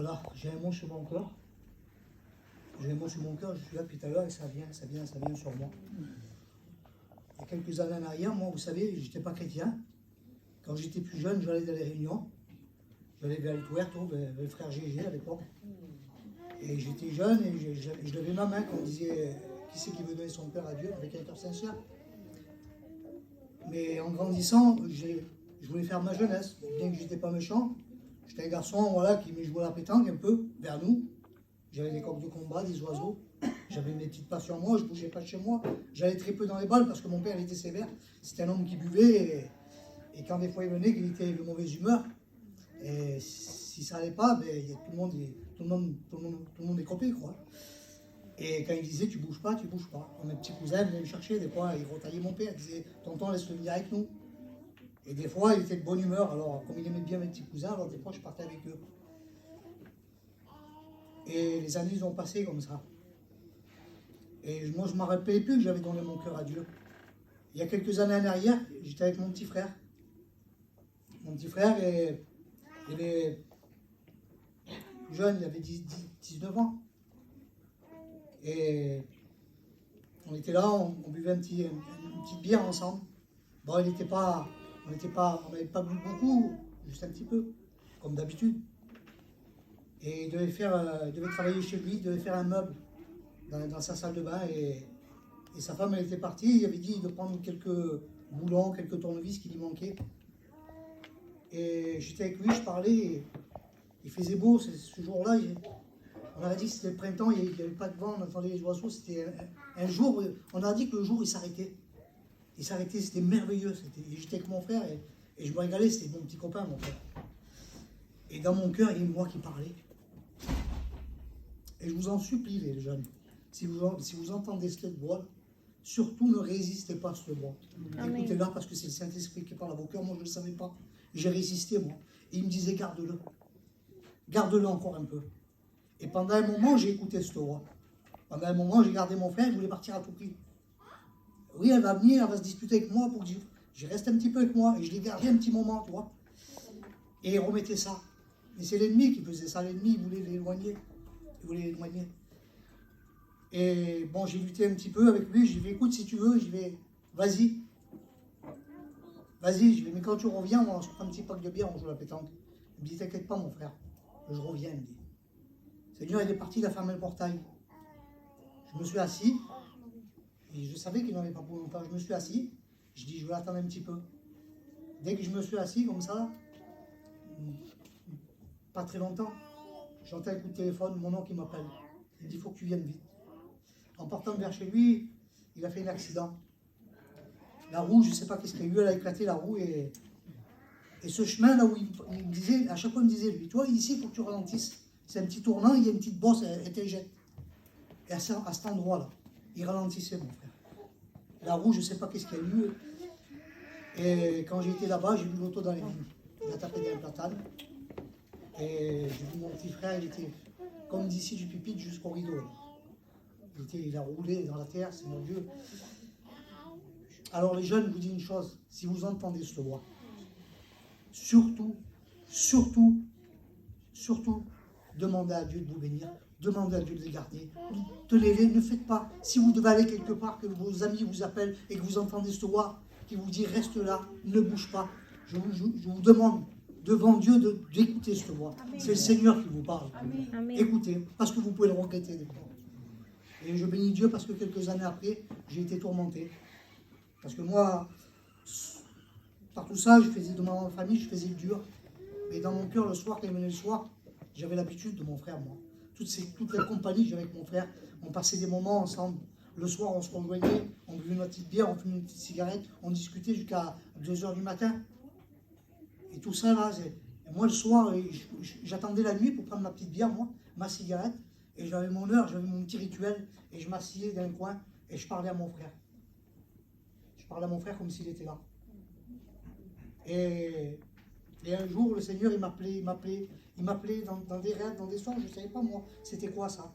Voilà, j'ai un mot sur mon cœur. J'ai un mot sur mon cœur, je suis là depuis tout à l'heure et ça vient sur moi. Il y a quelques années en arrière, moi, vous savez, j'étais pas chrétien. Quand j'étais plus jeune, j'allais dans les réunions. J'allais vers le Tuerto, vers le frère Gégé à l'époque. Et j'étais jeune et je levais ma main quand on disait qui c'est qui veut donner son cœur à Dieu avec un cœur sincère. Mais en grandissant, je voulais faire ma jeunesse. Bien que je n'étais pas méchant, j'étais un garçon voilà, qui me jouait à la pétanque un peu vers nous. J'avais des coqs de combat, des oiseaux. J'avais mes petites passions moi, je ne bougeais pas de chez moi. J'allais très peu dans les balles parce que mon père était sévère. C'était un homme qui buvait et quand des fois il venait, il était de mauvaise humeur. Et si ça n'allait pas, ben, tout le monde est copé, quoi. Et quand il disait tu bouges pas, mes petits cousins venaient me chercher, des fois ils retaillaient mon père, ils disaient tonton laisse-le venir avec nous. Et des fois il était de bonne humeur, alors comme il aimait bien mes petits cousins, alors des fois je partais avec eux. Et les années ont passé comme ça. Et moi je ne me rappelais plus que j'avais donné mon cœur à Dieu. Il y a quelques années en arrière, j'étais avec mon petit frère. Mon petit frère, il est jeune, il avait 19 ans. Et on était là, on buvait une petite bière ensemble. Bon, on n'avait pas bu beaucoup, juste un petit peu, comme d'habitude. Et il devait travailler chez lui, il devait faire un meuble dans sa salle de bain. Et sa femme, elle était partie, il avait dit de prendre quelques boulons, quelques tournevis qui lui manquaient. Et j'étais avec lui, je parlais, il faisait beau ce jour-là. On avait dit que c'était le printemps, il n'y avait pas de vent, on entendait les oiseaux. C'était un jour, on a dit que le jour il s'arrêtait. Il s'arrêtait, c'était merveilleux. J'étais avec mon frère et je me régalais, c'était mon petit copain, mon frère. Et dans mon cœur, il y a une voix qui parlait. Et je vous en supplie, les jeunes, si vous entendez cette voix, surtout ne résistez pas à cette voix. Écoutez-la parce que c'est le Saint-Esprit qui parle à vos cœurs. Moi, je ne le savais pas. J'ai résisté, moi. Et il me disait, garde-le. Garde-le encore un peu. Et pendant un moment, j'ai écouté cette voix. Pendant un moment, j'ai gardé mon frère, je voulais partir à tout prix. Oui, elle va venir, elle va se disputer avec moi pour que je reste un petit peu avec moi. Et je l'ai gardé un petit moment, tu vois. Et il remettait ça. Mais c'est l'ennemi qui faisait ça. L'ennemi, il voulait l'éloigner. Il voulait l'éloigner. Et bon, j'ai lutté un petit peu avec lui. J'ai dit, écoute, si tu veux, vas-y. Vas-y, mais quand tu reviens, on se prend un petit pack de bière, on joue à la pétanque. Il me dit, t'inquiète pas, mon frère. Je reviens, il me dit. Seigneur, il est parti, il a fermé le portail. Je me suis assis. Et je savais qu'il n'en avait pas pour longtemps. Je me suis assis. Je dis, je vais l'attendre un petit peu. Dès que je me suis assis comme ça, pas très longtemps, j'entends un coup de téléphone, mon oncle qui m'appelle. Il me dit, il faut que tu viennes vite. En partant vers chez lui, il a fait un accident. La roue, je ne sais pas qu'est-ce qu'il y a eu, elle a éclaté la roue. Et ce chemin là où il me disait, à chaque fois il me disait, lui, toi ici, il faut que tu ralentisses. C'est un petit tournant, il y a une petite bosse, elle t'éjecte. Et à cet endroit-là, il ralentissait, mon frère. La roue, je ne sais pas qu'est-ce qu'il y a eu. Et quand j'étais là-bas, j'ai vu l'auto dans les vignes. Il a tapé dans un platane. Et j'ai vu mon petit frère, il était comme d'ici du pupitre jusqu'au rideau. Il a roulé dans la terre, c'est mon Dieu. Alors les jeunes, je vous dis une chose, si vous entendez cette voix, surtout, demandez à Dieu de vous bénir, demandez à Dieu de les garder, de les ne faites pas. Si vous devez aller quelque part, que vos amis vous appellent et que vous entendez cette voix qui vous dit reste là, ne bouge pas, je vous demande devant Dieu d'écouter cette voix. C'est le Seigneur qui vous parle. Amen. Écoutez, parce que vous pouvez le regretter des fois. Et je bénis Dieu parce que quelques années après, j'ai été tourmenté. Parce que moi, par tout ça, je faisais de ma famille, je faisais le dur. Mais dans mon cœur, le soir, quand il venait le soir, j'avais l'habitude de mon frère, moi. Toute la compagnie que j'avais avec mon frère, on passait des moments ensemble. Le soir, on se rejoignait, on buvait notre petite bière, on fumait une petite cigarette, on discutait jusqu'à 2h du matin. Et tout ça, là, moi, le soir, j'attendais la nuit pour prendre ma petite bière, moi, ma cigarette. Et j'avais mon heure, j'avais mon petit rituel. Et je m'asseyais dans un coin et je parlais à mon frère. Je parlais à mon frère comme s'il était là. Et un jour, le Seigneur, il m'appelait dans des rêves, dans des songes, je ne savais pas moi, c'était quoi ça.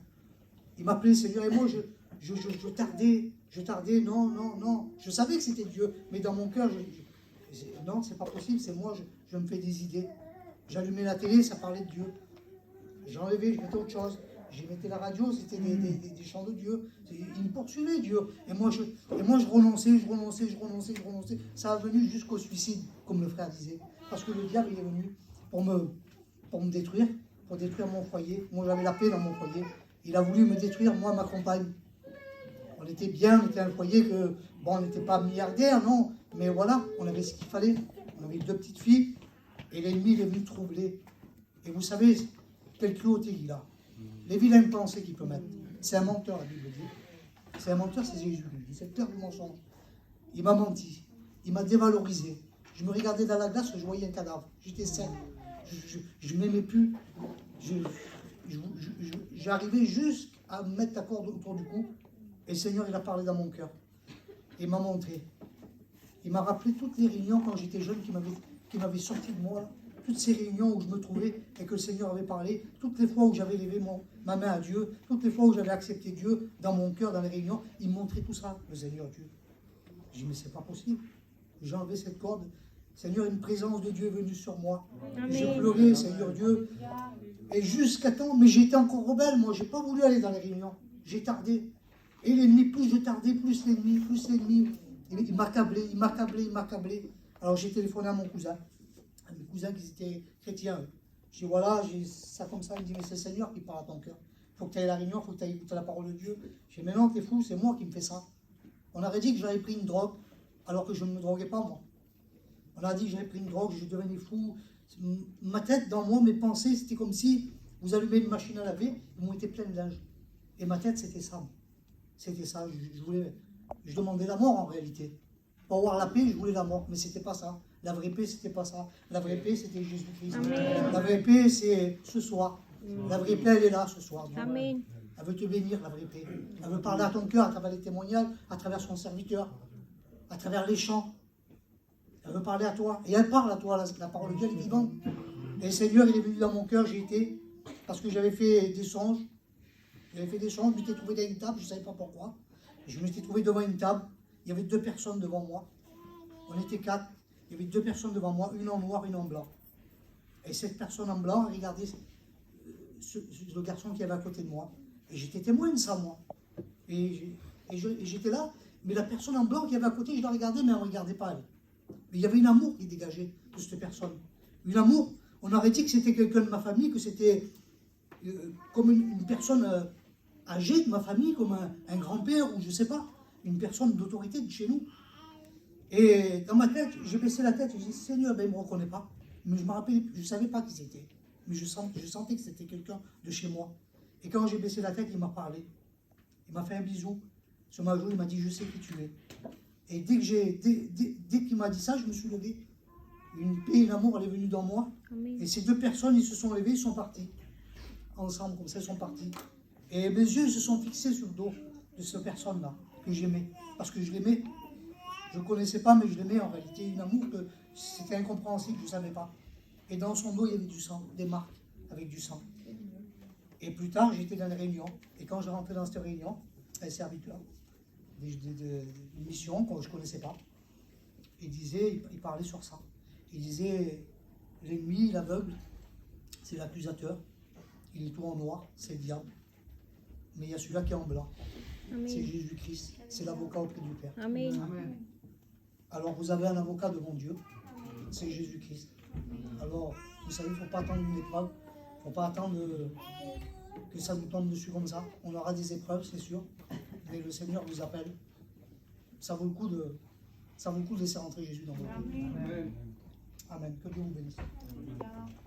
Il m'appelait, Seigneur, et moi, je tardais, non. Je savais que c'était Dieu, mais dans mon cœur, non, c'est pas possible, c'est moi, je me fais des idées. J'allumais la télé, ça parlait de Dieu. J'enlevais, je mettais autre chose. J'y mettais la radio, c'était des chants de Dieu. Il me poursuivait, Dieu. Et moi, je renonçais. Ça a venu jusqu'au suicide, comme le frère disait. Parce que le diable, il est venu pour me détruire, pour détruire mon foyer. Moi, j'avais la paix dans mon foyer. Il a voulu me détruire, moi, ma compagne. On était bien, on était un foyer que, bon, on n'était pas milliardaire, non, mais voilà, on avait ce qu'il fallait. On avait 2 petites filles, et l'ennemi, il est venu troubler. Et vous savez, quelle cruauté il a. Les vilaines pensées qu'il peut mettre. C'est un menteur, la Bible dit. C'est un menteur, c'est Jésus. C'est le cœur du mensonge. Il m'a menti. Il m'a dévalorisé. Je me regardais dans la glace, je voyais un cadavre. J'étais sain. Je ne m'aimais plus. J'arrivais juste à me mettre la corde autour du cou. Et le Seigneur, il a parlé dans mon cœur. Il m'a montré. Il m'a rappelé toutes les réunions quand j'étais jeune qui m'avaient sorti de moi. Toutes ces réunions où je me trouvais et que le Seigneur avait parlé. Toutes les fois où j'avais levé ma main à Dieu. Toutes les fois où j'avais accepté Dieu dans mon cœur, dans les réunions. Il me montrait tout ça, le Seigneur Dieu. Je dis, mais c'est pas possible. J'ai enlevé cette corde. Seigneur, une présence de Dieu est venue sur moi. J'ai pleuré, Seigneur Dieu. Et jusqu'à temps, mais j'étais encore rebelle, moi. J'ai pas voulu aller dans les réunions. J'ai tardé. Et l'ennemi, plus je tardais, plus l'ennemi. Il m'accablait. Alors j'ai téléphoné à mon cousin. À mes cousins qui étaient chrétiens. Je dis, voilà, j'ai ça comme ça. Il me dit, mais c'est le Seigneur qui parle à ton cœur. Il faut que tu ailles à la réunion, il faut que tu ailles écouter la parole de Dieu. Je dis, mais non, t'es fou, c'est moi qui me fais ça. On aurait dit que j'avais pris une drogue, alors que je ne me droguais pas, moi. On a dit que j'avais pris une drogue, je devenais fou. Ma tête, dans moi, mes pensées, c'était comme si vous allumez une machine à laver, ils m'ont été pleins de linge. Et ma tête, c'était ça. C'était ça. Je demandais la mort, en réalité. Pour avoir la paix, je voulais la mort, mais c'était pas ça. La vraie paix, c'était pas ça. La vraie paix, c'était Jésus-Christ. La vraie paix, c'est ce soir. La vraie paix, elle est là ce soir. Amen. Elle veut te bénir, la vraie paix. Elle veut parler à ton cœur à travers les témoignages, à travers son serviteur, à travers les chants. Elle veut parler à toi. Et elle parle à toi, la parole de Dieu, elle est vivante. Et le Seigneur, il est venu dans mon cœur, j'y étais, parce que j'avais fait des songes. Je m'étais trouvé dans une table, je ne savais pas pourquoi. Je m'étais trouvé devant une table, il y avait 2 personnes devant moi. On était 4, il y avait 2 personnes devant moi, une en noir, une en blanc. Et cette personne en blanc regardait le garçon qui avait à côté de moi. Et j'étais témoin de ça, moi. Et j'étais là, mais la personne en blanc qui avait à côté, je la regardais, mais elle ne regardait pas, elle. Mais il y avait un amour qui dégageait de cette personne. Un amour, on aurait dit que c'était quelqu'un de ma famille, que c'était comme une personne âgée de ma famille, comme un grand-père, ou je ne sais pas, une personne d'autorité de chez nous. Et dans ma tête, j'ai baissé la tête, je dis, Seigneur, ben, il ne me reconnaît pas. Mais je me rappelais, je ne savais pas qui c'était. Mais je sentais que c'était quelqu'un de chez moi. Et quand j'ai baissé la tête, il m'a parlé. Il m'a fait un bisou sur ma joue, il m'a dit, je sais qui tu es. Et dès qu'il m'a dit ça, je me suis levé. Une paix et l'amour, elle est venue dans moi. Amen. Et ces 2 personnes, ils se sont levés, ils sont partis. Ensemble, comme ça, ils sont partis. Et mes yeux se sont fixés sur le dos de cette personne-là, que j'aimais. Parce que je l'aimais. Je ne connaissais pas, mais je l'aimais en réalité. Un amour que c'était incompréhensible, je ne savais pas. Et dans son dos, il y avait du sang, des marques avec du sang. Et plus tard, j'étais dans les réunions. Et quand je rentrais dans cette réunion, un serviteur, une mission que je ne connaissais pas, il parlait sur ça. Il disait, l'ennemi, l'aveugle, c'est l'accusateur. Il est tout en noir, c'est le diable. Mais il y a celui-là qui est en blanc. Amen. C'est Jésus-Christ. C'est l'avocat auprès du Père. Amen. Amen. Alors vous avez un avocat devant Dieu. C'est Jésus-Christ. Alors, vous savez, il ne faut pas attendre une épreuve. Il ne faut pas attendre que ça nous tombe dessus comme ça. On aura des épreuves, c'est sûr. Mais le Seigneur vous appelle. Ça vaut le coup de laisser rentrer Jésus dans votre vie. Amen. Amen. Que Dieu vous bénisse.